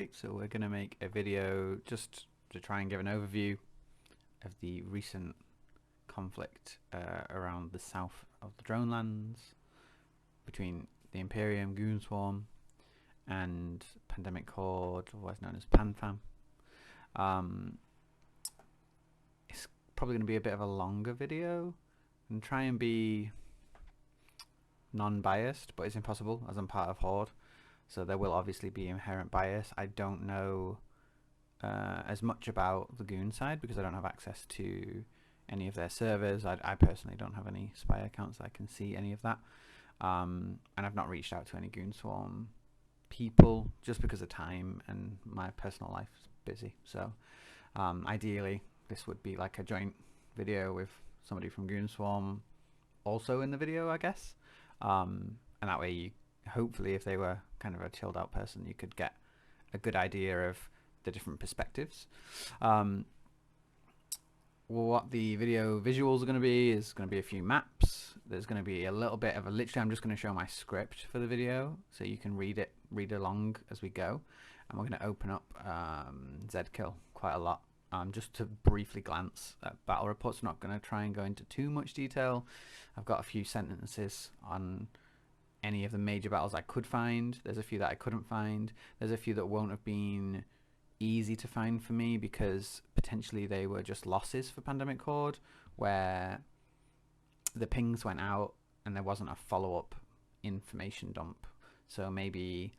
today, so we're going to make a video just to try and give an overview of the recent conflict around the south of the drone lands between the Imperium Goonswarm and Pandemic Horde, otherwise known as PanFam. It's probably going to be a bit of a longer video and try and be non-biased, but it's impossible as I'm part of Horde, so there will obviously be inherent bias. I don't know as much about the Goon side because I don't have access to any of their servers. I personally don't have any spy accounts so I can see any of that, and I've not reached out to any Goonswarm people just because of time and my personal life is busy. So ideally this would be like a joint video with somebody from Goonswarm also in the video, I guess, and that way you hopefully, if they were kind of a chilled out person, you could get a good idea of the different perspectives. What the video visuals are going to be is going to be a few maps. There's going to be a little bit of literally I'm just going to show my script for the video so you can read along as we go, and we're going to open up Zkill quite a lot, just to briefly glance at battle reports. I'm not going to try and go into too much detail. I've got a few sentences on any of the major battles I could find. There's a few that I couldn't find. There's a few that won't have been easy to find for me because potentially they were just losses for Pandemic Horde, where the pings went out and there wasn't a follow-up information dump. So maybe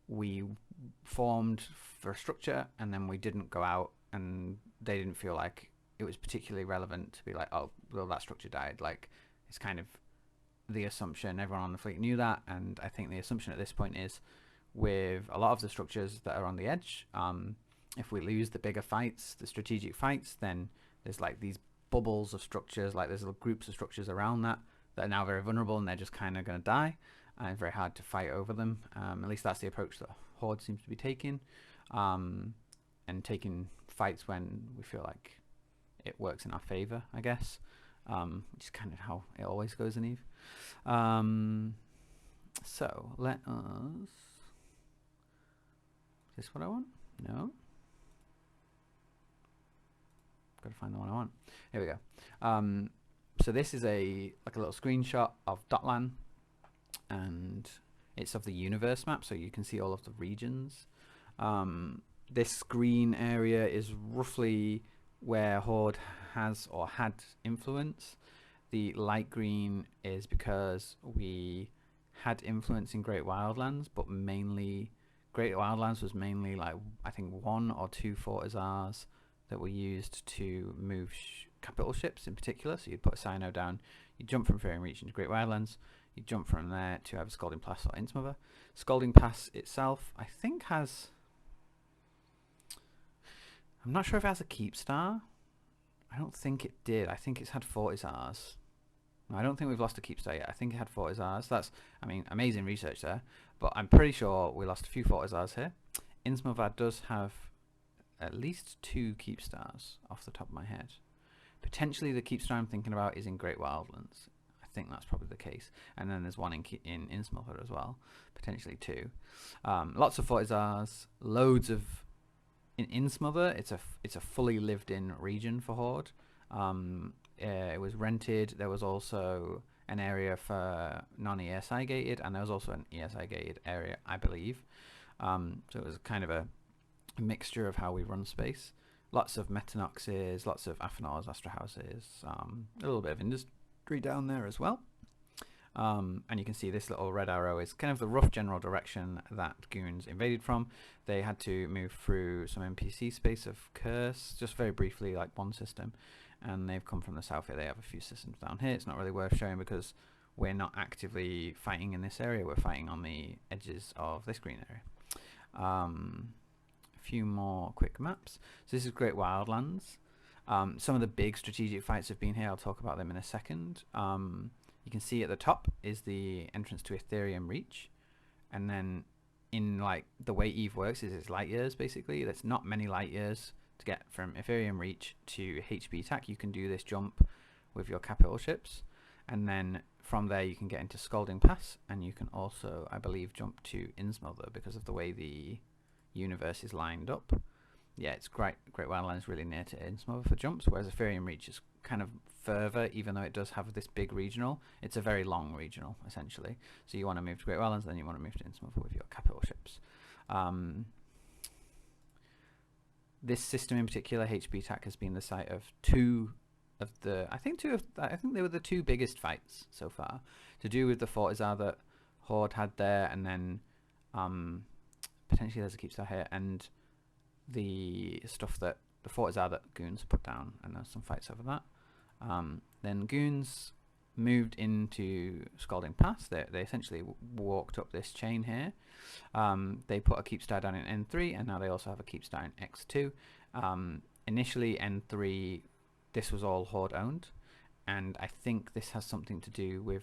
we formed for a structure and then we didn't go out and they didn't feel like it was particularly relevant to be like, oh, well, that structure died. Like, it's kind of the assumption, everyone on the fleet knew that, and I think the assumption at this point is with a lot of the structures that are on the edge, if we lose the bigger fights, the strategic fights, then there's like these bubbles of structures, like there's little groups of structures around that are now very vulnerable and they're just kind of going to die, and it's very hard to fight over them. At least that's the approach that Horde seems to be taking, and taking fights when we feel like it works in our favor, I guess, which is kind of how it always goes in Eve. So let us, is this what I want? No, gotta find the one I want. Here we go. So this is like a little screenshot of Dotlan, and it's of the universe map, so you can see all of the regions. This green area is roughly where Horde has or had influence. The light green is because we had influence in Great Wildlands, but mainly Great Wildlands was mainly like I think 1 or 2 fortizars that were used to move capital ships in particular. So you'd put a Sino down, you jump from Fairy Reach into Great Wildlands, you jump from there to either Scalding Pass or insmother. Scalding Pass itself I think has, I'm not sure if it has a keep star. I don't think it did. I think it's had fortizars. No, I don't think we've lost a keep star yet. I think it had fortizars. That's, I mean, amazing research there, but I'm pretty sure we lost a few fortizars here. Insmother does have at least 2 keep stars off the top of my head. Potentially the keep star I'm thinking about is in Great Wildlands. I think that's probably the case. And then there's one in Insmother as well, potentially 2. Lots of fortizars, loads of. In Insmother, it's a fully lived-in region for Horde. It was rented. There was also an area for non-ESI gated, and there was also an ESI gated area, I believe. So it was kind of a mixture of how we run space. Lots of Metanoxes, lots of Athanors, Astra Houses, a little bit of industry down there as well. And you can see this little red arrow is kind of the rough general direction that Goons invaded from. They had to move through some NPC space of Curse, just very briefly, like one system, and they've come from the south here. They have a few systems down here. It's not really worth showing because we're not actively fighting in this area. We're fighting on the edges of this green area. A few more quick maps. So this is Great Wildlands. Some of the big strategic fights have been here. I'll talk about them in a second. You can see at the top is the entrance to Ethereum Reach, and then in like the way Eve works is it's light years basically. There's not many light years to get from Ethereum Reach to HB TAC. You can do this jump with your capital ships, and then from there you can get into Scalding Pass, and you can also, I believe, jump to insmother because of the way the universe is lined up. Yeah, it's Great Wildlands really near to Insmother for jumps, whereas Ethereum Reach is kind of further, even though it does have this big regional. It's a very long regional, essentially. So you want to move to Great Wildlands, then you want to move to Insmother with your capital ships. This system in particular, HB TAC, has been the site of I think they were the two biggest fights so far, to do with the Fortizar that Horde had there, and then potentially there's a Keepstar here, and the stuff that the Fortizar that Goons put down, and there's some fights over that. Then Goons moved into Scalding Pass. They essentially walked up this chain here. They put a Keepstar down in N3, and now they also have a Keepstar in X2. Initially N3, this was all Horde owned, and I think this has something to do with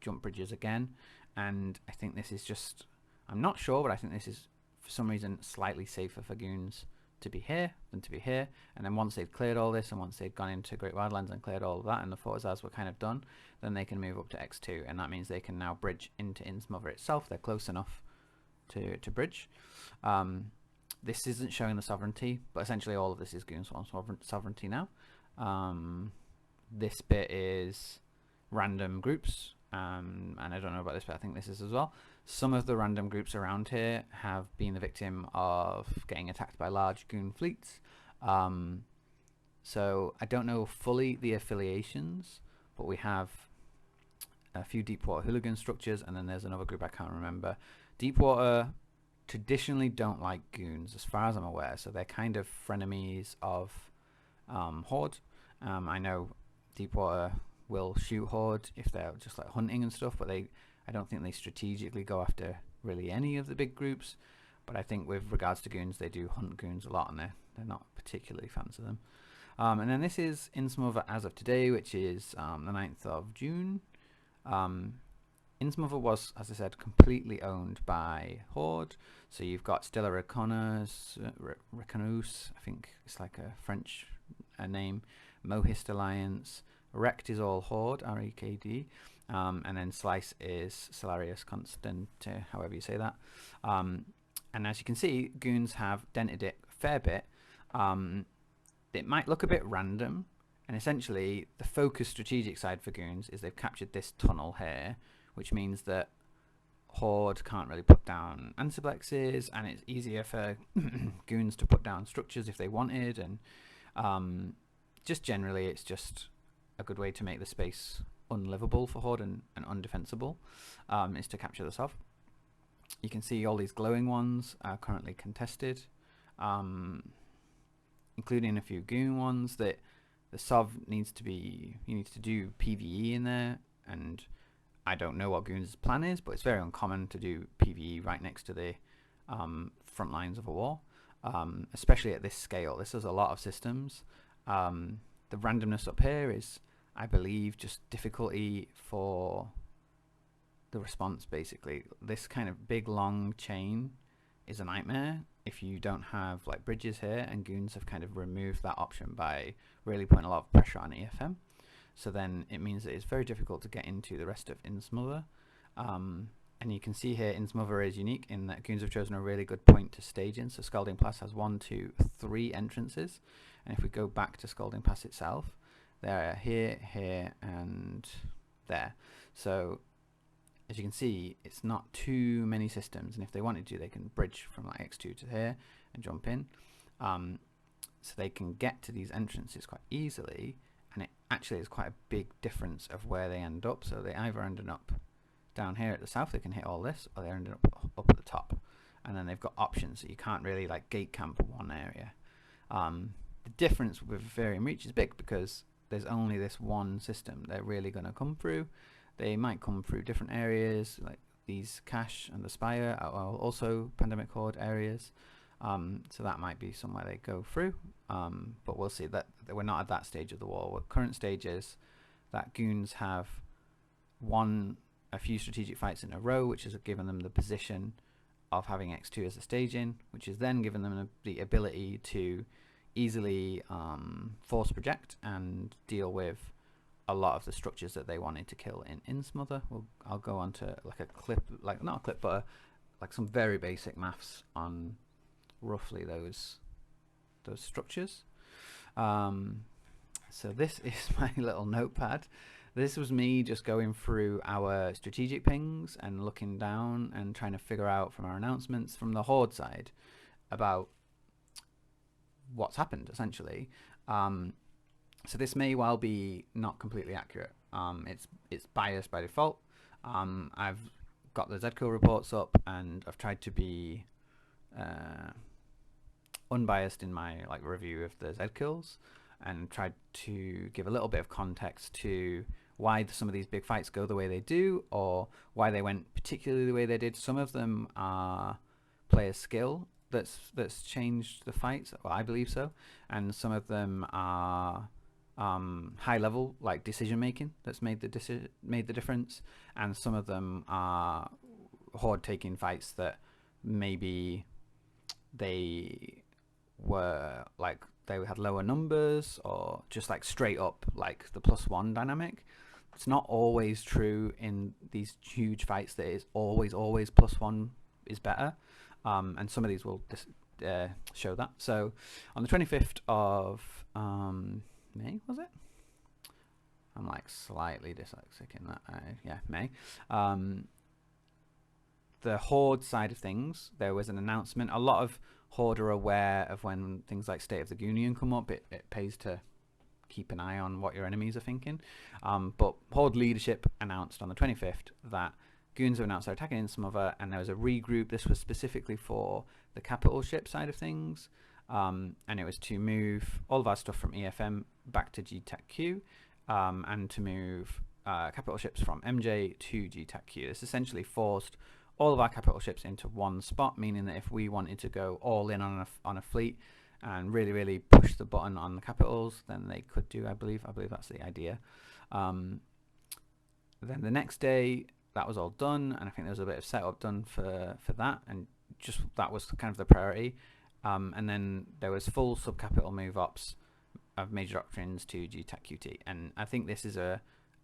jump bridges again, and I think this is just, I'm not sure, but I think this is for some reason slightly safer for Goons to be here than to be here. And then once they've cleared all this, and once they've gone into Great Wildlands and cleared all of that, and the Fortizars were kind of done, then they can move up to X2, and that means they can now bridge into Insmother itself. They're close enough to bridge. This isn't showing the sovereignty, but essentially all of this is Goonswarm sovereignty now. This bit is random groups, and I don't know about this, but I think this is as well. Some of the random groups around here have been the victim of getting attacked by large Goon fleets. So I don't know fully the affiliations, but we have a few Deepwater hooligan structures, and then there's another group I can't remember. Deepwater traditionally don't like Goons, as far as I'm aware, so they're kind of frenemies of Horde. I know Deepwater will shoot Horde if they're just like hunting and stuff, but I don't think they strategically go after really any of the big groups. But I think with regards to Goons, they do hunt Goons a lot, and they're not particularly fans of them. And then this is Insmother as of today, which is the 9th of June. Insmother was, as I said, completely owned by Horde. So you've got Stella Reconnaissance, I think it's like a French name, Mohist Alliance, Rekt is all Horde, R-E-K-D, and then Slice is Solarius Constant, however you say that. And as you can see, Goons have dented it a fair bit. It might look a bit random, and essentially the focus strategic side for Goons is they've captured this tunnel here, which means that Horde can't really put down antiplexes, and it's easier for Goons to put down structures if they wanted, and just generally it's just a good way to make the space unlivable for Horde and undefensible, is to capture the Sov. You can see all these glowing ones are currently contested, including a few Goon ones. That the Sov needs to be, you need to do PvE in there, and I don't know what Goon's plan is, but it's very uncommon to do PvE right next to the front lines of a war, especially at this scale. This is a lot of systems. The randomness up here is, I believe, just difficulty for the response, basically. This kind of big long chain is a nightmare if you don't have like bridges here, and Goons have kind of removed that option by really putting a lot of pressure on EFM. So then it means that it's very difficult to get into the rest of Insmother. And you can see here Insmother is unique in that Goons have chosen a really good point to stage in. So Scalding Pass has 1, 2, 3 entrances. And if we go back to Scalding Pass itself, they're here, here, and there. So as you can see, it's not too many systems. And if they wanted to, they can bridge from like X2 to here and jump in. So they can get to these entrances quite easily. And it actually is quite a big difference of where they end up. So they either ended up down here at the south, they can hit all this, or they ended up at the top. And then they've got options, so you can't really like gate camp one area. The difference with Ethereum Reach is big because there's only this one system they're really going to come through. They might come through different areas, like these Cache and the Spire are also Pandemic Horde areas. So that might be somewhere they go through, but we'll see. That we're not at that stage of the war. What current stage is that Goons have won a few strategic fights in a row, which has given them the position of having X2 as a staging, which has then given them the ability to easily force project and deal with a lot of the structures that they wanted to kill in Insmother. I'll go on to like a clip, like not a clip, but like some very basic maths on roughly those structures. So this is my little notepad. This was me just going through our strategic pings and looking down and trying to figure out from our announcements from the Horde side about what's happened, essentially. So this may well be not completely accurate. It's biased by default. I've got the Z-kill reports up, and I've tried to be unbiased in my review of the Z-kills, and tried to give a little bit of context to why some of these big fights go the way they do, or why they went particularly the way they did. Some of them are player skill that's changed the fights, well, I believe so, and some of them are high level decision making that's made the difference, and some of them are Horde taking fights that maybe they were they had lower numbers, or just straight up the +1 dynamic. It's not always true in these huge fights that it's always +1 is better, and some of these will show that. So on the 25th of May, was it? I'm slightly dyslexic in that. Yeah, May. The Horde side of things, there was an announcement. A lot of Horde are aware of when things like State of the Union come up. It pays to keep an eye on what your enemies are thinking. But Horde leadership announced on the 25th that Goons have announced they're attacking insmother, and there was a regroup. This was specifically for the capital ship side of things, and it was to move all of our stuff from EFM back to GTAC-Q, and to move capital ships from MJ to GTAC-Q. This essentially forced all of our capital ships into one spot, meaning that if we wanted to go all in on a fleet and really push the button on the capitals, then they could do. I believe that's the idea. Then the next day, that was all done, and I think there was a bit of setup done for that, and just that was kind of the priority. And then there was full sub-capital move ops of major doctrines to GTAC-QT, and I think this is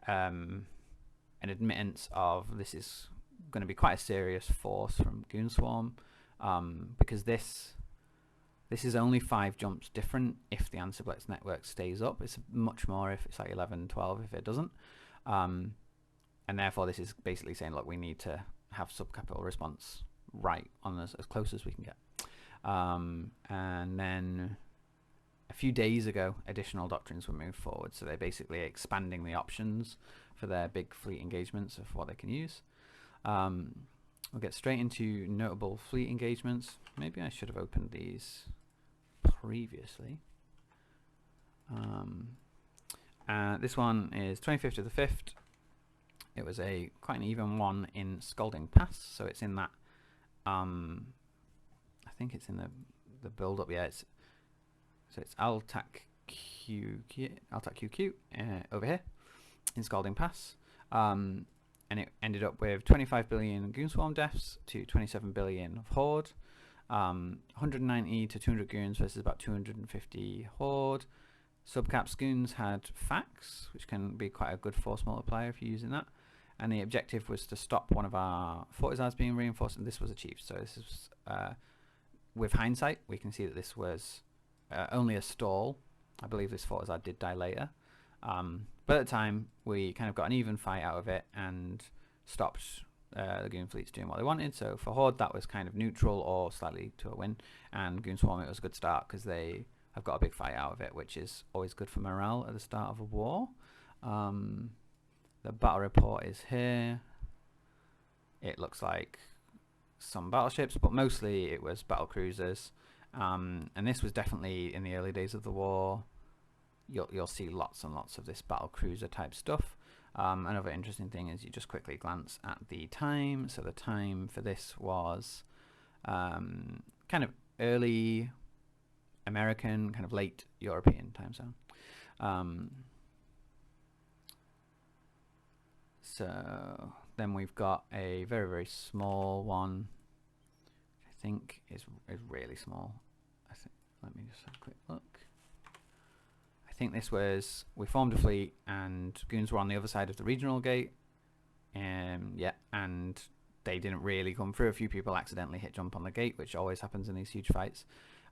an admittance of this is going to be quite a serious force from Goonswarm, because this is only 5 jumps different if the Ansiblex network stays up. It's much more if it's 11, 12 if it doesn't. And therefore this is basically saying, look, we need to have sub-capital response right on as close as we can get. And then a few days ago, additional doctrines were moved forward. So they're basically expanding the options for their big fleet engagements of what they can use. We'll get straight into notable fleet engagements. Maybe I should have opened these previously. This one is 25th of the 5th. It was quite an even one in Scalding Pass, so it's in that. I think it's in the build up. Yeah, so it's Altac QQ over here in Scalding Pass, and it ended up with 25 billion Goonswarm deaths to 27 billion of Horde, 190 to 200 Goons versus about 250 Horde. Subcaps Goons had Fax, which can be quite a good force multiplier if you're using that. And the objective was to stop one of our Fortizars being reinforced, and this was achieved. So this is, with hindsight, we can see that this was only a stall. I believe this Fortizar did die later. But at the time, we kind of got an even fight out of it and stopped the Goon fleets doing what they wanted. So for Horde, that was kind of neutral or slightly to a win. And Goonswarm, it was a good start because they have got a big fight out of it, which is always good for morale at the start of a war. The battle report is here. It looks like some battleships, but mostly it was battle cruisers. And this was definitely in the early days of the war. You'll see lots and lots of this battle cruiser type stuff. Another interesting thing is you just quickly glance at the time. So the time for this was kind of early American, kind of late European time zone. So then we've got a very, very small one, which I think is really small. Let me just have a quick look. I think this was, we formed a fleet and Goons were on the other side of the regional gate. Yeah, and they didn't really come through. A few people accidentally hit jump on the gate, which always happens in these huge fights.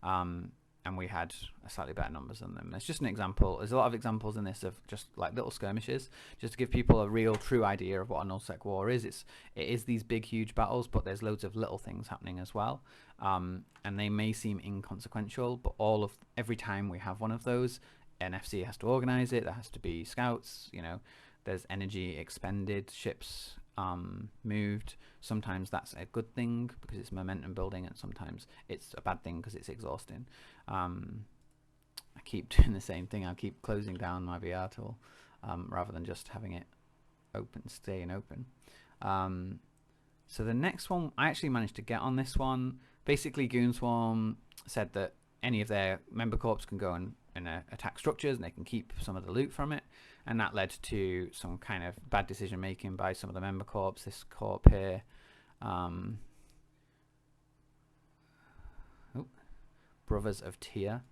And we had a slightly better numbers than them. It's just an example. There's a lot of examples in this of just like little skirmishes, just to give people a real, true idea of what a nullsec war is. It is these big, huge battles, but there's loads of little things happening as well. And they may seem inconsequential, but every time we have one of those, NFC has to organize it. There has to be scouts. You know, there's energy expended, ships moved. Sometimes that's a good thing because it's momentum building, and sometimes it's a bad thing because it's exhausting. I keep doing the same thing. I keep closing down my VR tool rather than just having it open, staying open. So the next one, I actually managed to get on this one. Basically, Goonswarm said that any of their member corps can go and attack structures, and they can keep some of the loot from it, and that led to some kind of bad decision making by some of the member corps. This corp here, Brothers of Tyr,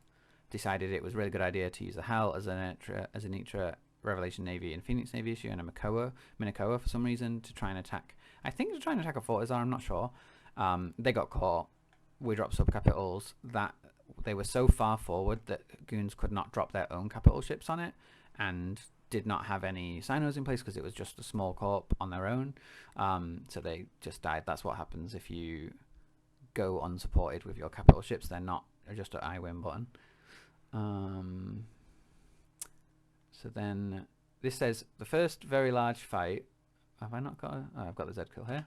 decided it was a really good idea to use the Hell as an Etra Revelation Navy and Phoenix Navy issue, and a Minokoa for some reason to try and attack. I think to try and attack a Fortizar, I'm not sure. They got caught. We dropped subcapitals. That they were so far forward that Goons could not drop their own capital ships on it, and did not have any sinos in place because it was just a small corp on their own. So they just died. That's what happens if you go unsupported with your capital ships. They're not just an I win button. So then this says the first very large fight. Have I not got? I've got the Z kill here.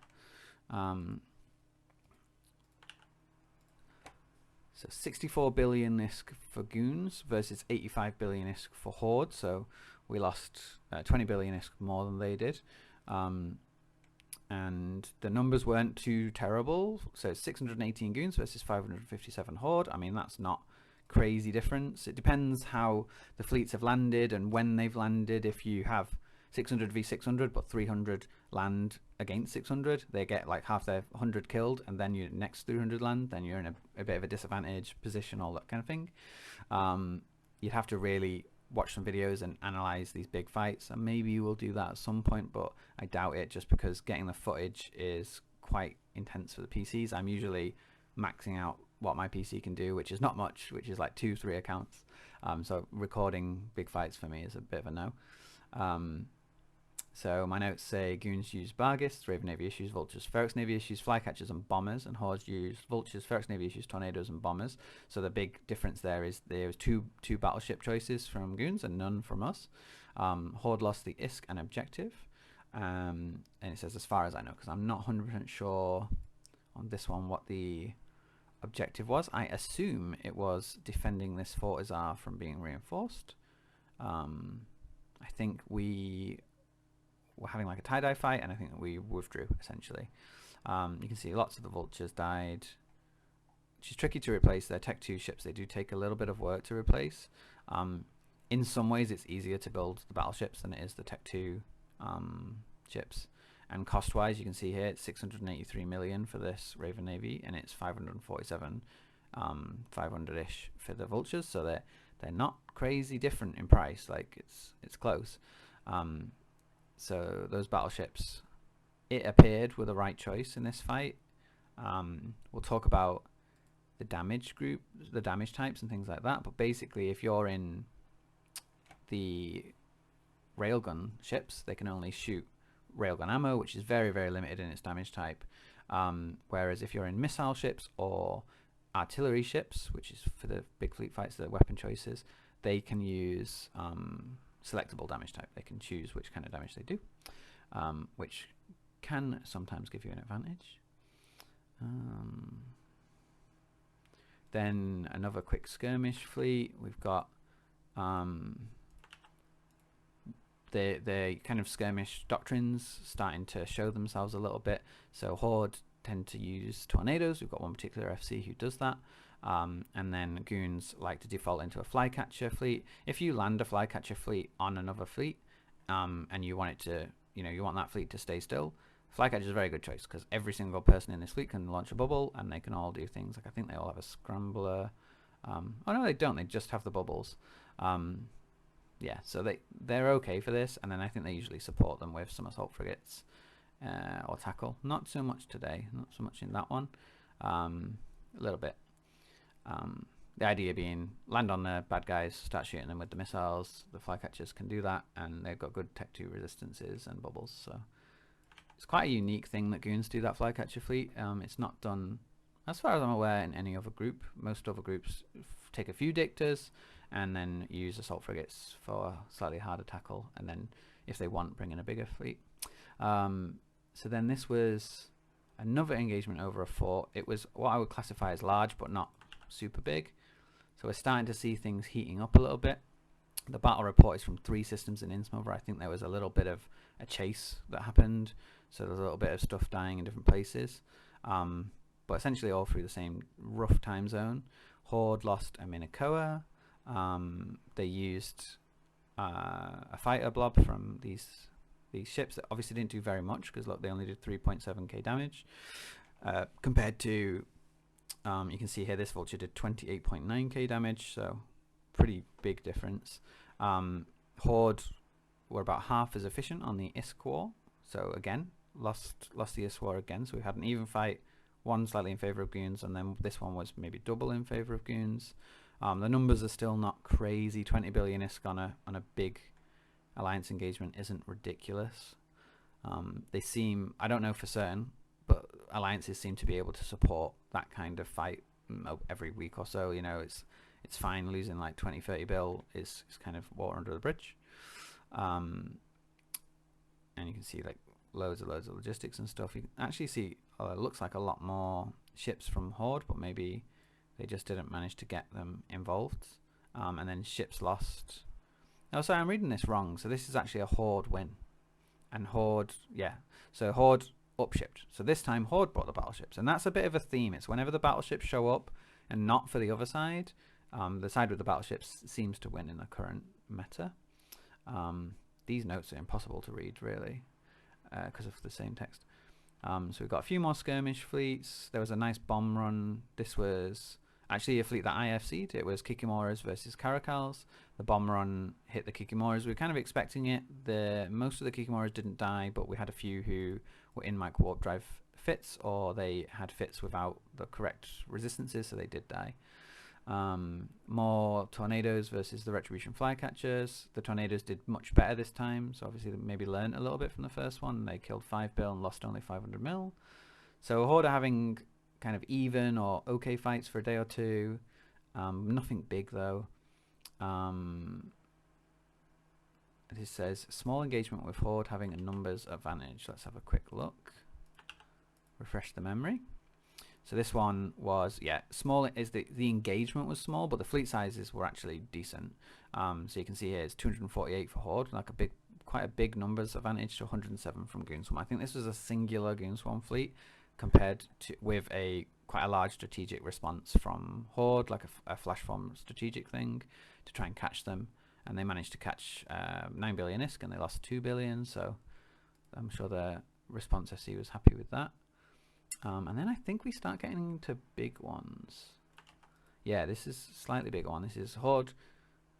So 64 billion ISK for Goons versus 85 billion ISK for Horde. So we lost 20 billion ISK more than they did. And the numbers weren't too terrible. So it's 618 Goons versus 557 Horde. I mean, that's not crazy difference. It depends how the fleets have landed and when they've landed. If you have 600 v 600 but 300 land against 600, they get like half their 100 killed, and then your next 300 land, then you're in a bit of a disadvantaged position, all that kind of thing. You'd have to really watch some videos and analyze these big fights, and maybe you will do that at some point, but I doubt it, just because getting the footage is quite intense for the PCs. I'm usually maxing out what my PC can do, which is not much, which is like 2-3 accounts. So recording big fights for me is a bit of a no. So my notes say Goons use Bargists, Raven Navy issues Vultures, Ferox Navy issues Flycatchers and Bombers, and Hordes use Vultures, Ferox Navy issues Tornadoes and Bombers. So the big difference there is there was two battleship choices from Goons and none from us. Horde lost the ISK and objective, and it says as far as I know, because I'm not 100% sure on this one what the objective was. I assume it was defending this Fortizar from being reinforced. I think we were having like a tie-dye fight, and I think that we withdrew essentially. You can see lots of the Vultures died, which is tricky to replace. They're Tech 2 ships. They do take a little bit of work to replace. In some ways it's easier to build the battleships than it is the Tech 2 ships, and cost wise you can see here it's 683 million for this Raven Navy, and it's 547 500-ish for the Vultures, so they're not crazy different in price. Like it's close. So those battleships, it appeared, were the right choice in this fight. We'll talk about the damage group, the damage types and things like that, but basically if you're in the railgun ships, they can only shoot railgun ammo, which is very, very limited in its damage type. Whereas if you're in missile ships or artillery ships, which is for the big fleet fights, the weapon choices, they can use selectable damage type. They can choose which kind of damage they do, which can sometimes give you an advantage. Then another quick skirmish fleet. We've got the kind of skirmish doctrines starting to show themselves a little bit. So Horde tend to use tornadoes. We've got one particular FC who does that. And then Goons like to default into a flycatcher fleet. If you land a flycatcher fleet on another fleet, and you want it to, you want that fleet to stay still, flycatcher is a very good choice because every single person in this fleet can launch a bubble, and they can all do things. Like I think they all have a scrambler. Oh no, they don't. They just have the bubbles. Yeah, so they're okay for this, and then I think they usually support them with some assault frigates or tackle. Not so much today, not so much in that one. A little bit. The idea being land on the bad guys, start shooting them with the missiles. The flycatchers can do that, and they've got good Tech 2 resistances and bubbles. So it's quite a unique thing that Goons do, that flycatcher fleet. It's not done, as far as I'm aware, in any other group. Most other groups take a few dictators and then use assault frigates for slightly harder tackle, and then if they want, bring in a bigger fleet. So then this was another engagement over a fort. It was what I would classify as large, but not super big. So we're starting to see things heating up a little bit. The battle report is from 3 systems in insmother. I think there was a little bit of a chase that happened, so there's a little bit of stuff dying in different places, but essentially all through the same rough time zone. Horde lost a Minokoa. They used a fighter blob from these ships that obviously didn't do very much, because look, they only did 3.7k damage compared to you can see here this vulture did 28.9k damage, so pretty big difference. Horde were about half as efficient on the ISK war, so again lost the ISK war again, so we had an even fight, one slightly in favor of Goons, and then this one was maybe double in favor of Goons. The numbers are still not crazy. 20 billion ISK on a big alliance engagement isn't ridiculous. They seem, I don't know for certain, but alliances seem to be able to support that kind of fight every week or so. You know, it's fine. Losing like 20-30 bill is kind of water under the bridge. And you can see like loads of logistics and stuff. You can actually see it looks like a lot more ships from Horde, but maybe they just didn't manage to get them involved. And then ships lost. Oh, sorry, I'm reading this wrong. So this is actually a Horde win. And Horde, yeah. So Horde upshipped. So this time Horde brought the battleships. And that's a bit of a theme. It's whenever the battleships show up and not for the other side, the side with the battleships seems to win in the current meta. These notes are impossible to read, really, because of the same text. So we've got a few more skirmish fleets. There was a nice bomb run. This was actually a fleet that I FC'd. It was Kikimoras versus Caracals. The bomb run hit the Kikimoras. We were kind of expecting it. Most of the Kikimoras didn't die, but we had a few who were in Mike Warp Drive fits, or they had fits without the correct resistances, so they did die. More tornadoes versus the Retribution Flycatchers. The tornadoes did much better this time, so obviously they maybe learned a little bit from the first one. They killed 5 bill and lost only 500 mil. So Horde are having kind of even or okay fights for a day or two. Nothing big though. This says small engagement with Horde having a numbers advantage. Let's have a quick look. Refresh the memory. So this one was, yeah, small. Is the engagement was small, but the fleet sizes were actually decent. So you can see here it's 248 for Horde, like quite a big numbers advantage to 107 from Goonswarm. I think this was a singular Goonswarm fleet compared to with quite a large strategic response from Horde, like a flash bomb strategic thing to try and catch them. And they managed to catch 9 billion ISK, and they lost 2 billion. So I'm sure the response SC was happy with that. And then I think we start getting into big ones. Yeah, this is slightly bigger one. This is Horde.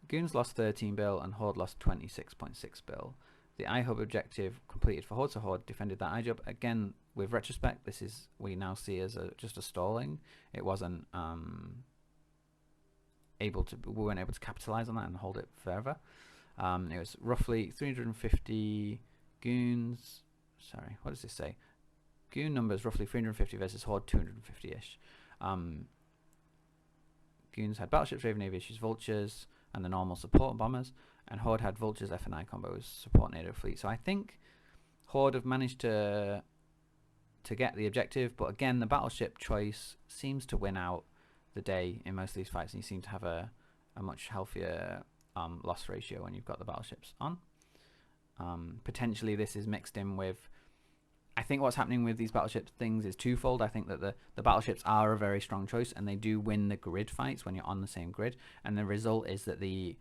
Goons lost 13 bill and Horde lost 26.6 bill. The iHub objective completed for Horde, so Horde defended that iJob. Again, with retrospect, this is we now see as just a stalling. It wasn't we weren't able to capitalize on that and hold it forever. It was roughly 350 goons. Sorry, what does this say? Goon numbers roughly 350 versus Horde 250-ish. Goons had battleships, Raven Aviations, Vultures, and the normal support bombers, and Horde had Vultures, F&I combos, support NATO fleet. So I think Horde have managed to get the objective, but again, the battleship choice seems to win out the day in most of these fights, and you seem to have a much healthier loss ratio when you've got the battleships on. Potentially this is mixed in with, I think what's happening with these battleship things is twofold. I think that the battleships are a very strong choice, and they do win the grid fights when you're on the same grid, and the result is that the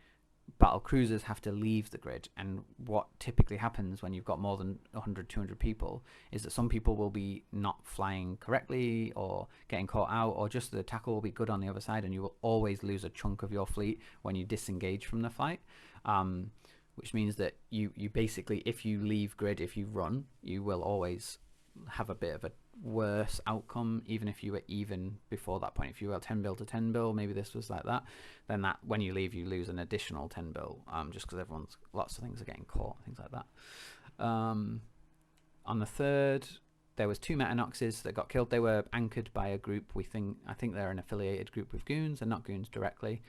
battle cruisers have to leave the grid. And what typically happens when you've got more than 100, 200 people is that some people will be not flying correctly or getting caught out, or just the tackle will be good on the other side, and you will always lose a chunk of your fleet when you disengage from the fight. which means that you basically, if you leave grid, if you run, you will always have a bit of a worse outcome, even if you were even before that point. If you were 10 bill to 10 bill, maybe this was like that, then that when you leave, you lose an additional 10 bill, just because lots of things are getting caught, things like that. On the third, there was 2 Metanoxes that got killed. They were anchored by a group. I think they're an affiliated group with Goons, and not Goons directly.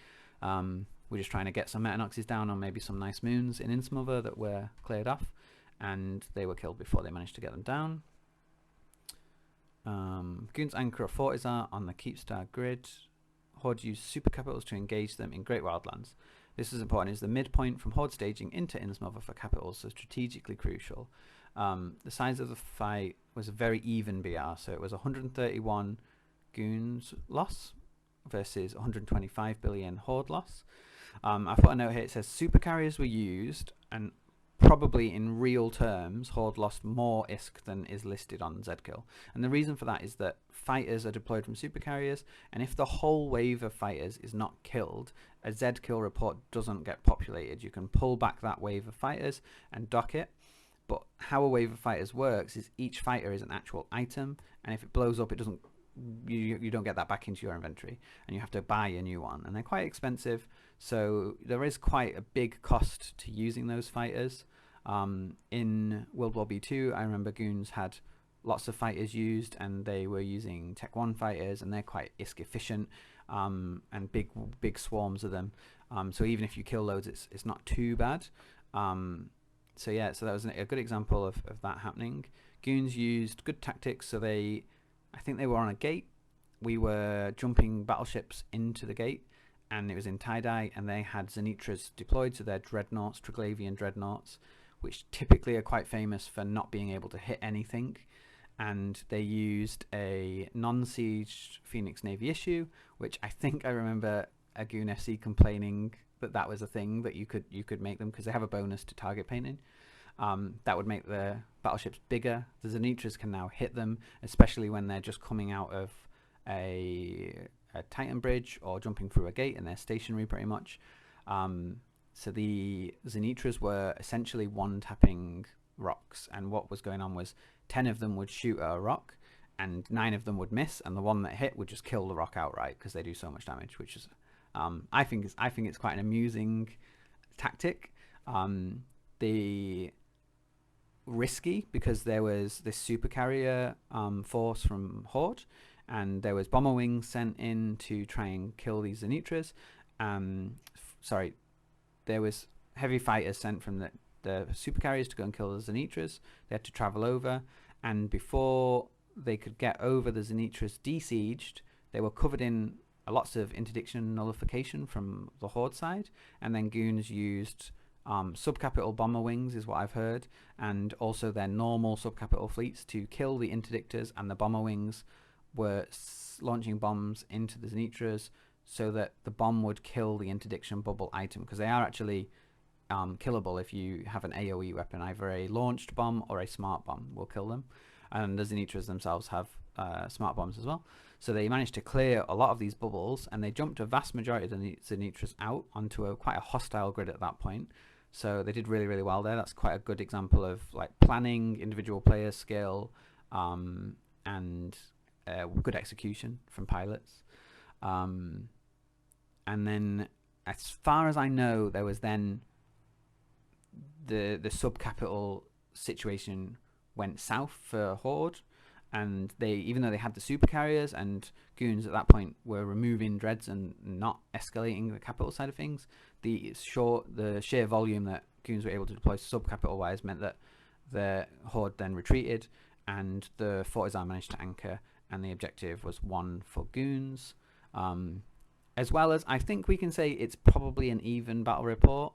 We're just trying to get some Metanoxes down on maybe some nice moons in insmother that were cleared off, and they were killed before they managed to get them down. Goons anchor a Fortizar on the Keepstar grid. Horde use super capitals to engage them in Great Wildlands. This is important, is the midpoint from Horde staging into insmother for capitals, so strategically crucial. The size of the fight was a very even BR, so it was 131 Goons loss versus 125 billion Horde loss. I put a note here, it says super carriers were used, and probably in real terms Horde lost more ISK than is listed on Zkill. And the reason for that is that fighters are deployed from super carriers, and if the whole wave of fighters is not killed, a Zkill report doesn't get populated. You can pull back that wave of fighters and dock it, but how a wave of fighters works is each fighter is an actual item, and if it blows up, it doesn't, you don't get that back into your inventory, and you have to buy a new one, and they're quite expensive. So there is quite a big cost to using those fighters. In World War B2, I remember Goons had lots of fighters used, and they were using Tech 1 fighters, and they're quite ISK efficient, and big swarms of them. So even if you kill loads, it's not too bad. So yeah, so that was a good example of that happening. Goons used good tactics, so I think they were on a gate. We were jumping battleships into the gate, and it was in tie-dye, and they had Zenitras deployed, so they're dreadnoughts, Triglavian dreadnoughts, which typically are quite famous for not being able to hit anything. And they used a non-siege Phoenix Navy issue, which I think I remember a Goon FC complaining that was a thing that you could make them, because they have a bonus to target painting. That would make the battleships bigger. The Zenitras can now hit them, especially when they're just coming out of a Titan bridge or jumping through a gate, and they're stationary pretty much. So the Zenitras were essentially one-tapping rocks, and what was going on was 10 of them would shoot at a rock, and 9 of them would miss, and the one that hit would just kill the rock outright because they do so much damage, which is I think it's quite an amusing tactic. The risky, because there was this super carrier force from Horde, and there was bomber wings sent in to try and kill these Zenitras. Sorry, there was heavy fighters sent from the super carriers to go and kill the Zenitras. They had to travel over, and before they could get over, the Zenitras desieged. They were covered in lots of interdiction nullification from the Horde side, and then Goons used subcapital bomber wings, is what I've heard, and also their normal subcapital fleets to kill the interdictors, and the bomber wings were launching bombs into the Zenitras so that the bomb would kill the interdiction bubble item, because they are actually killable if you have an AoE weapon. Either a launched bomb or a smart bomb will kill them, and the Zenitras themselves have smart bombs as well. So they managed to clear a lot of these bubbles, and they jumped a vast majority of the Zenitras out onto quite a hostile grid at that point. So they did really, really well there. That's quite a good example of like planning, individual player skill, and good execution from pilots. And then, as far as I know, there was then the subcapital situation went south for Horde, and they, even though they had the super carriers, and Goons at that point were removing dreads and not escalating the capital side of things, the sheer volume that Goons were able to deploy subcapital wise meant that the Horde then retreated, and the Fortizar managed to anchor, and the objective was won for Goons. As well as, I think we can say it's probably an even battle report.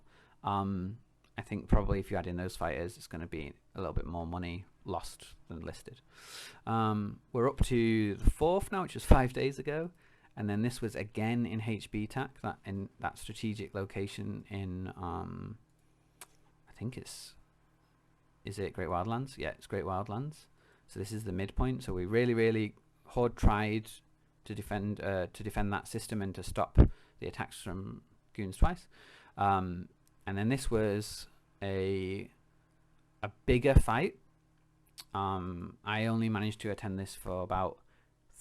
I think probably if you add in those fighters, it's going to be a little bit more money lost than listed. We're up to the 4th now, which was 5 days ago, and then this was again in HB TAC, that in that strategic location in I think is it Great Wildlands? Yeah, it's Great Wildlands. So this is the midpoint. So we really Horde tried to defend that system and to stop the attacks from Goons twice. And then this was a bigger fight. I only managed to attend this for about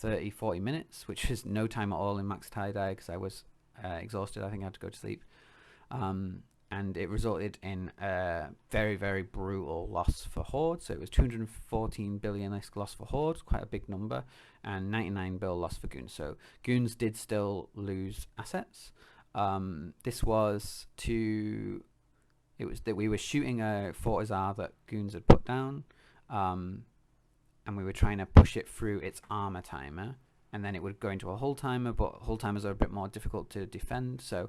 30-40 minutes, which is no time at all in max tie-dye because I was exhausted. I think I had to go to sleep. And it resulted in a very, very brutal loss for Horde. So it was 214 billion loss for Horde, quite a big number, and 99 bill loss for Goons. So Goons did still lose assets. This was to... It was that we were shooting a Fortizar that Goons had put down, and we were trying to push it through its armor timer, and then it would go into a hull timer, but hull timers are a bit more difficult to defend, so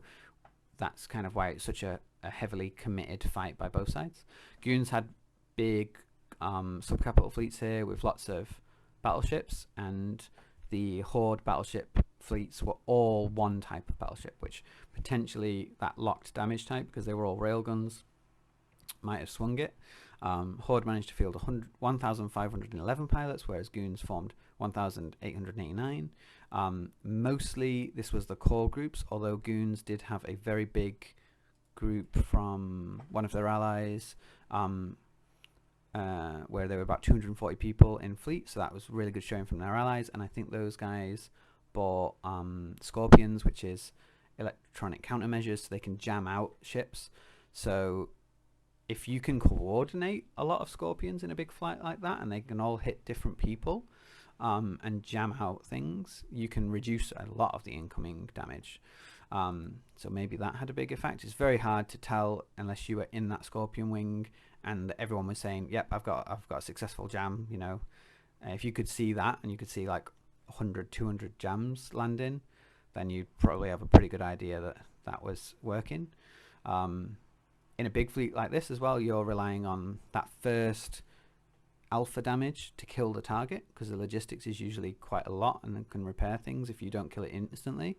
that's kind of why it's such a heavily committed fight by both sides. Goons had big subcapital fleets here with lots of battleships, and the Horde battleship fleets were all one type of battleship, which potentially that locked damage type, because they were all railguns, might have swung it. Horde managed to field 1,511 pilots, whereas Goons formed 1,889. Mostly this was the core groups, although Goons did have a very big group from one of their allies, where there were about 240 people in fleet, so that was really good showing from their allies. And I think those guys bought Scorpions, which is electronic countermeasures, so they can jam out ships. So if you can coordinate a lot of Scorpions in a big flight like that, and they can all hit different people and jam out things, you can reduce a lot of the incoming damage. So maybe that had a big effect. It's very hard to tell unless you were in that Scorpion wing and everyone was saying, "Yep, I've got a successful jam." You know, if you could see that and you could see like 100, 200 jams landing, then you'd probably have a pretty good idea that that was working. In a big fleet like this as well, you're relying on that first alpha damage to kill the target, because the logistics is usually quite a lot and can repair things if you don't kill it instantly.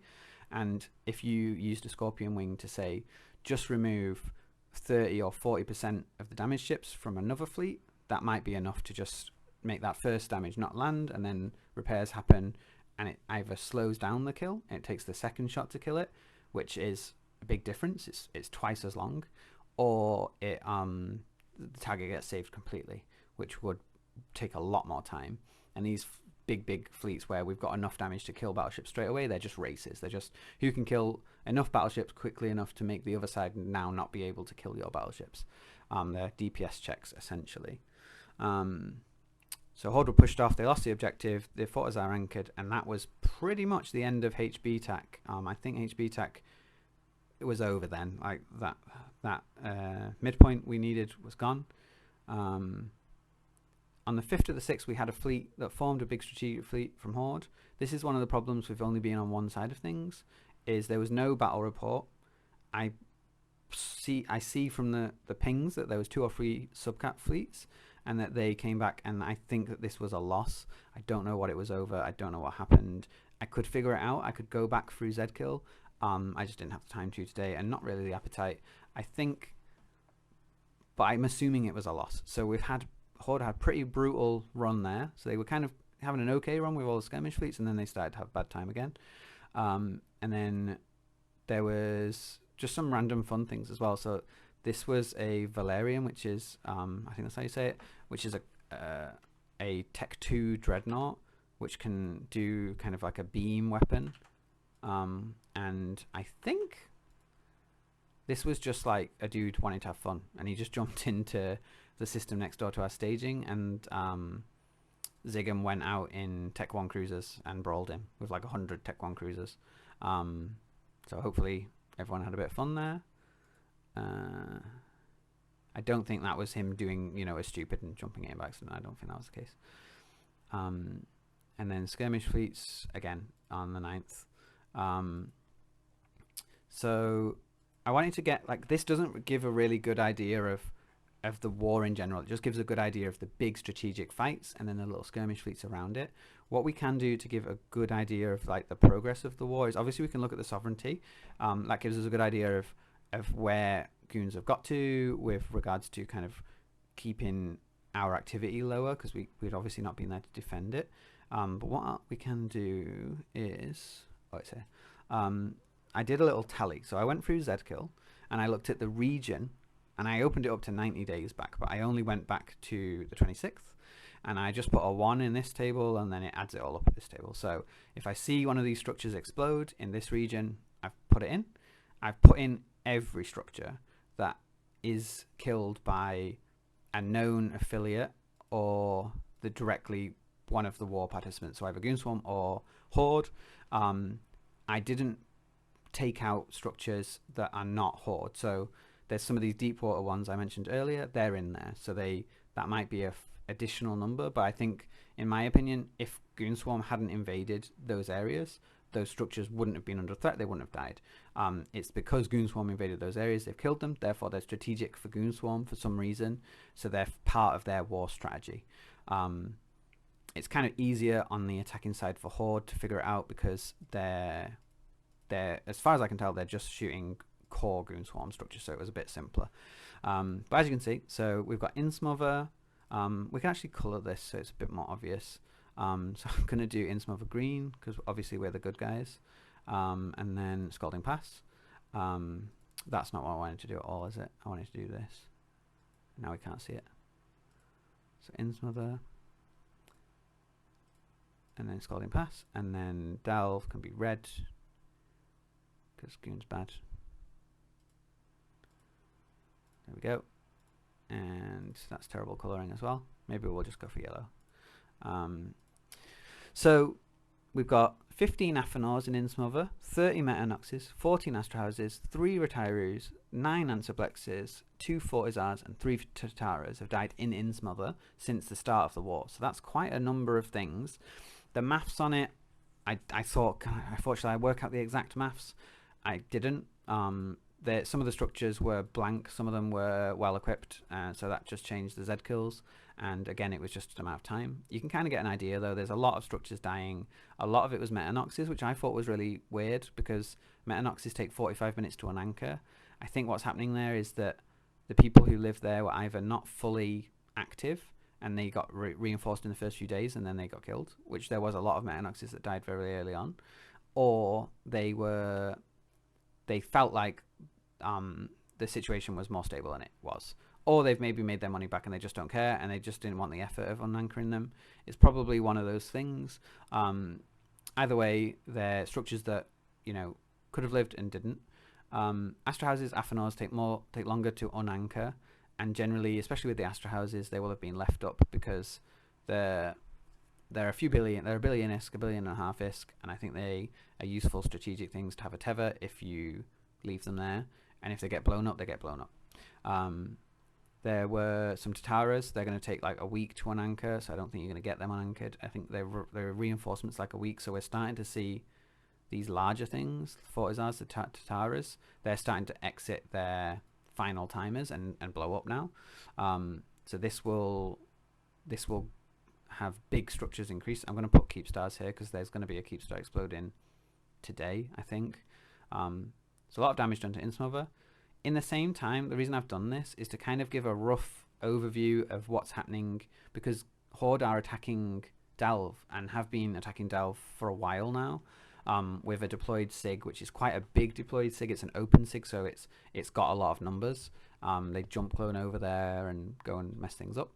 And if you used a Scorpion wing to say just remove 30 or 40% of the damage ships from another fleet, that might be enough to just make that first damage not land, and then repairs happen and it either slows down the kill and it takes the second shot to kill it, which is a big difference. It's twice as long, or it the target gets saved completely, which would take a lot more time. And these big fleets where we've got enough damage to kill battleships straight away, they're just races. They're just who can kill enough battleships quickly enough to make the other side now not be able to kill your battleships. They're DPS checks essentially. So Horde were pushed off, they lost the objective, the Fortizar anchored, and that was pretty much the end of HB TAC. I think HB TAC, it was over then. Like that midpoint we needed was gone. On the 5th of the 6th, we had a fleet that formed a big strategic fleet from Horde. This is one of the problems with only being on one side of things, is there was no battle report. I see from the pings that there was 2 or 3 subcat fleets, and that they came back, and I think that this was a loss. I don't know what it was over. I don't know what happened. I could figure it out. I could go back through Zkill. I just didn't have the time to today, and not really the appetite. I think, but I'm assuming it was a loss. So Horde had a pretty brutal run there. So they were kind of having an okay run with all the skirmish fleets, and then they started to have a bad time again. And then there was just some random fun things as well. So this was a Valerian, which is, I think that's how you say it, which is a Tech 2 Dreadnought, which can do kind of like a beam weapon. And I think this was just like a dude wanting to have fun, and he just jumped into the system next door to our staging, and Zigam went out in Tech 1 cruisers and brawled him with like 100 Tech 1 cruisers. So hopefully everyone had a bit of fun there. I don't think that was him doing, you know, a stupid and jumping in by accident. I don't think that was the case. And then skirmish fleets again on the 9th. So I wanted to get, like, this doesn't give a really good idea of the war in general. It just gives a good idea of the big strategic fights and then the little skirmish fleets around it. What we can do to give a good idea of like the progress of the war is obviously we can look at the sovereignty. That gives us a good idea of where Goons have got to with regards to kind of keeping our activity lower, because we'd obviously not been there to defend it. But what we can do is, I did a little tally. So I went through Zkill and I looked at the region and I opened it up to 90 days back, but I only went back to the 26th, and I just put a 1 in this table, and then it adds it all up at this table. So if I see one of these structures explode in this region, I've put it in. I've put in every structure that is killed by a known affiliate or the directly one of the war participants, so either Goonswarm or Horde. I didn't take out structures that are not Horde. So there's some of these deep water ones I mentioned earlier, they're in there. So that might be a additional number, but I think, in my opinion, if Goonswarm hadn't invaded those areas, those structures wouldn't have been under threat, they wouldn't have died. It's because Goonswarm invaded those areas, they've killed them, therefore they're strategic for Goonswarm for some reason, so they're part of their war strategy. It's kind of easier on the attacking side for Horde to figure it out, because they're as far as I can tell, they're just shooting core Goonswarm structures, so it was a bit simpler. But as you can see, so we've got insmother. We can actually colour this so it's a bit more obvious. So I'm going to do insmother green, because obviously we're the good guys. And then Scalding Pass. That's not what I wanted to do at all, is it? I wanted to do this. Now we can't see it. So insmother. And then Scalding Pass. And then Delve can be red, because Goon's bad. There we go. And that's terrible colouring as well. Maybe we'll just go for yellow. So we've got 15 Athanors in insmother, 30 Metanoxes, 14 Astra Houses, 3 Retirees, 9 Ansoplexes, 2 Fortizars, and 3 Tataras have died in insmother since the start of the war. So that's quite a number of things. The maths on it, I thought, unfortunately, I work out the exact maths. I didn't. Some of the structures were blank, some of them were well equipped, so that just changed the Z kills, and again it was just a matter of time. You can kind of get an idea though, there's a lot of structures dying. A lot of it was Metanoxes, which I thought was really weird, because Metanoxes take 45 minutes to unanchor. I think what's happening there is that the people who lived there were either not fully active, and they got reinforced in the first few days and then they got killed, which there was a lot of Metanoxes that died very early on, or they felt like the situation was more stable than it was, or they've maybe made their money back and they just don't care and they just didn't want the effort of unanchoring them. It's probably one of those things. Either way, they're structures that could have lived and didn't. Astra Houses, Athanors take longer to unanchor, and generally, especially with the Astra Houses, they will have been left up because they're a few billion, they're a billion ISK, a billion and a half ISK, and I think they are useful strategic things to have a tether if you leave them there, and if they get blown up, they get blown up. There were some Tataras, they're going to take like a week to unanchor, so I don't think you're going to get them unanchored. I think their reinforcements like a week, so we're starting to see these larger things, Fortizars, the Tataras, they're starting to exit their final timers and blow up now. So this will have big structures increase. I'm going to put keep stars here because there's going to be a keep star exploding today, I think. So a lot of damage done to insmother. In the same time, the reason I've done this is to kind of give a rough overview of what's happening, because Horde are attacking Delve and have been attacking Delve for a while now, with a deployed SIG, which is quite a big deployed SIG. It's an open SIG, so it's got a lot of numbers. They jump clone over there and go and mess things up.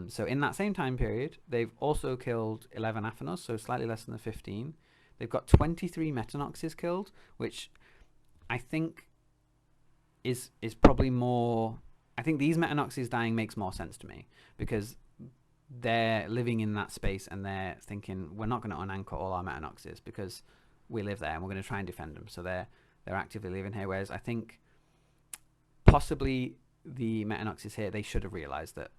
So in that same time period, they've also killed 11 Athanors, so slightly less than the 15. They've got 23 Metanoxes killed, which I think is probably more. I think these Metanoxes dying makes more sense to me, because they're living in that space and they're thinking, we're not going to unanchor all our Metanoxes because we live there and we're going to try and defend them. So they're actively living here. Whereas I think possibly the Metanoxes here, they should have realized that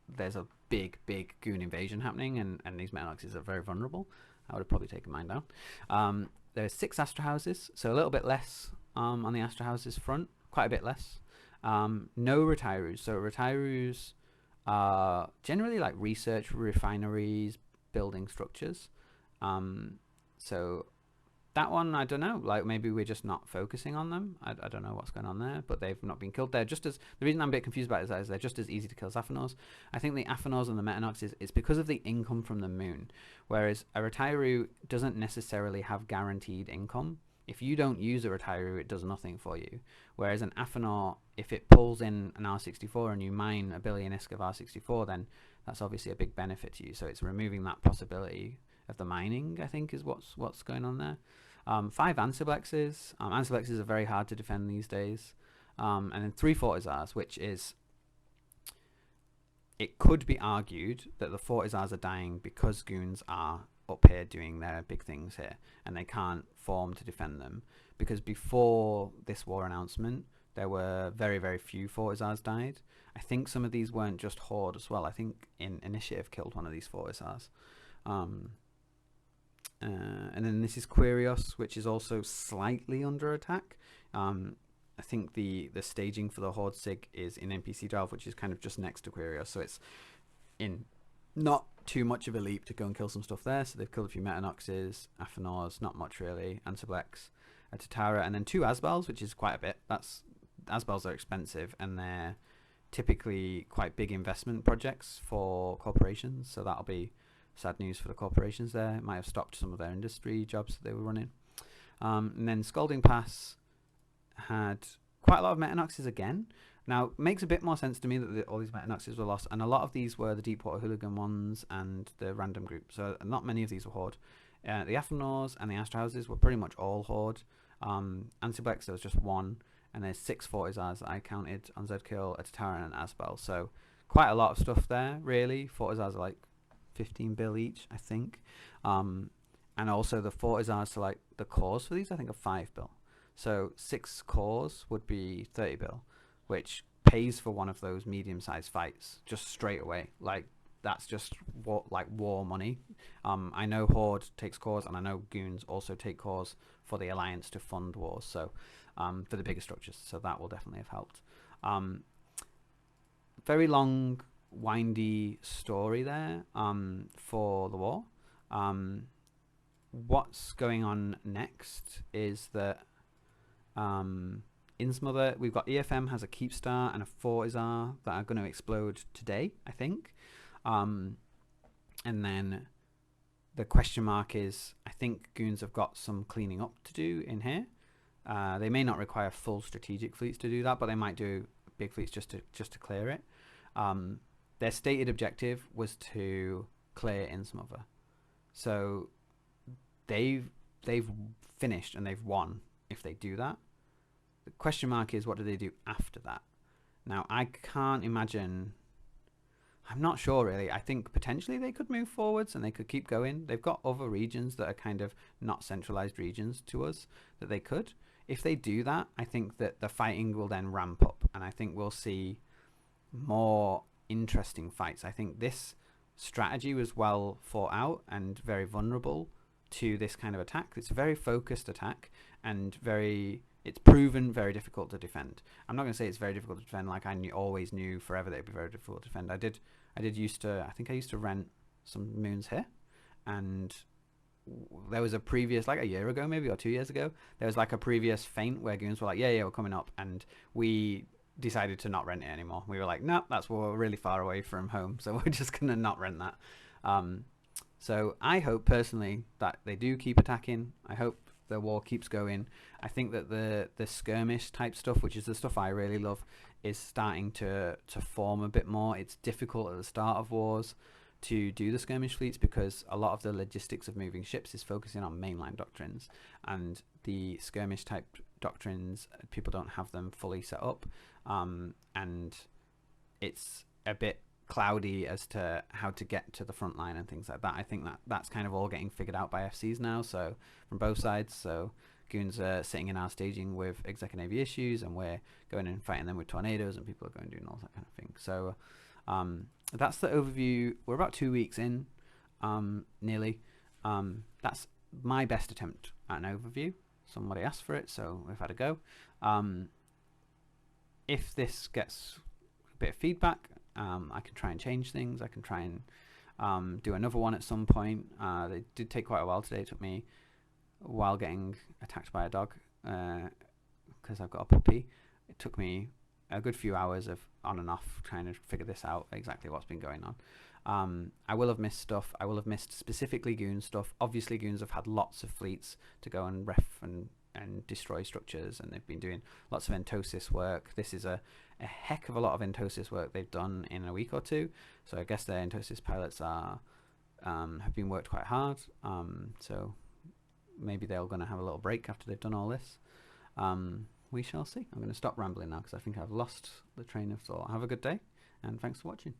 there's a big Goon invasion happening, and these Metanoxes are very vulnerable. I would have probably taken mine down. There's 6 Astra Houses, so a little bit less on the Astra Houses front, quite a bit less. No Retirees. So Retirees are generally like research refineries, building structures. So that one, I don't know, like maybe we're just not focusing on them. I don't know what's going on there, but they've not been killed. They're just as, the reason I'm a bit confused about it is they're just as easy to kill as Athanors. I think the Athanors and the Metanoxes is because of the income from the moon, whereas a Retiree doesn't necessarily have guaranteed income. if you don't use a retiree, it does nothing for you. Whereas an Athanor, if it pulls in an R64 and you mine a billion ISK of R64, then that's obviously a big benefit to you. So it's removing that possibility of the mining, I think, is what's going on there. 5 Ansiblexes. Ansiblexes are very hard to defend these days. And then 3 Fortizars, which is... It could be argued that the Fortizars are dying because goons are up here doing their big things here, and they can't form to defend them. Because before this war announcement, there were very, very few Fortizars died. I think some of these weren't just Horde as well. I think Initiative killed one of these Fortizars. And then this is Quirios, which is also slightly under attack. I think the staging for the Horde Sig is in NPC 12, which is kind of just next to Quirios, so it's in not too much of a leap to go and kill some stuff there. So they've killed a few Metanoxes, Athanors, not much really, Ansiblex, a Tatara, and then 2 Asbels, which is quite a bit. Asbels are expensive, and they're typically quite big investment projects for corporations, so that'll be sad news for the corporations there. It might have stopped some of their industry jobs that they were running. And then Scalding Pass had quite a lot of Metanoxes again. Now, it makes a bit more sense to me that all these Metanoxes were lost, and a lot of these were the Deepwater Hooligan ones and the random group, so not many of these were Horde. The Athanors and the Astrahouses were pretty much all Horde. Ansiblex, there was just 1, and there's 6 Fortizars that I counted on Zkill, a Tatara and an Asbel, so quite a lot of stuff there, really. Fortizars are like 15 bill each, I think. And also the Fortizars to like the cores for these, I think, are 5 bill. So 6 cores would be 30 bill, which pays for one of those medium-sized fights just straight away. Like, that's just war money. I know Horde takes cores, and I know Goons also take cores for the Alliance to fund wars, so for the bigger structures, so that will definitely have helped. Very long, windy story there for the war. What's going on next is that insmother, we've got EFM has a Keepstar and a Fortizar that are going to explode today, I think. And then the question mark is, I think Goons have got some cleaning up to do in here. They may not require full strategic fleets to do that, but they might do big fleets just to clear it. Their stated objective was to clear insmother. So they've finished and they've won if they do that. The question mark is, what do they do after that? Now, I can't imagine... I'm not sure, really. I think potentially they could move forwards and they could keep going. They've got other regions that are kind of not centralized regions to us that they could. If they do that, I think that the fighting will then ramp up, and I think we'll see more interesting fights. I think this strategy was well thought out and very vulnerable to this kind of attack. It's a very focused attack and it's proven very difficult to defend. I'm not going to say it's very difficult to defend like I always knew forever that it'd be very difficult to defend. I used to rent some moons here, and there was a previous, like a year ago maybe, or 2 years ago, there was like a previous feint where Goons were like, yeah, we're coming up, and we decided to not rent it anymore. We were like, no, we're really far away from home, so we're just going to not rent that. So I hope personally that they do keep attacking. I hope the war keeps going. I think that the skirmish type stuff, which is the stuff I really love, is starting to form a bit more. It's difficult at the start of wars to do the skirmish fleets because a lot of the logistics of moving ships is focusing on mainline doctrines, and the skirmish type doctrines, people don't have them fully set up, and it's a bit cloudy as to how to get to the front line and things like that. I think that's kind of all getting figured out by FCs now, so from both sides. So Goons are sitting in our staging with exec and AV issues, and we're going and fighting them with tornadoes, and people are going and doing all that kind of thing. So that's the overview. We're about 2 weeks in, nearly. That's my best attempt at an overview. Somebody asked for it, so we've had a go. If this gets a bit of feedback, I can try and change things. I can try and do another one at some point. They did take quite a while today. It took me a while getting attacked by a dog because I've got a puppy. It took me a good few hours of on and off trying to figure this out, exactly what's been going on. I will have missed stuff. I will have missed specifically Goon stuff. Obviously, Goons have had lots of fleets to go and ref and and destroy structures, and they've been doing lots of entosis work. This is a heck of a lot of entosis work they've done in a week or two, so I guess their entosis pilots are have been worked quite hard, so maybe they're going to have a little break after they've done all this. We shall see. I'm going to stop rambling now because I think I've lost the train of thought. Have a good day, and thanks for watching.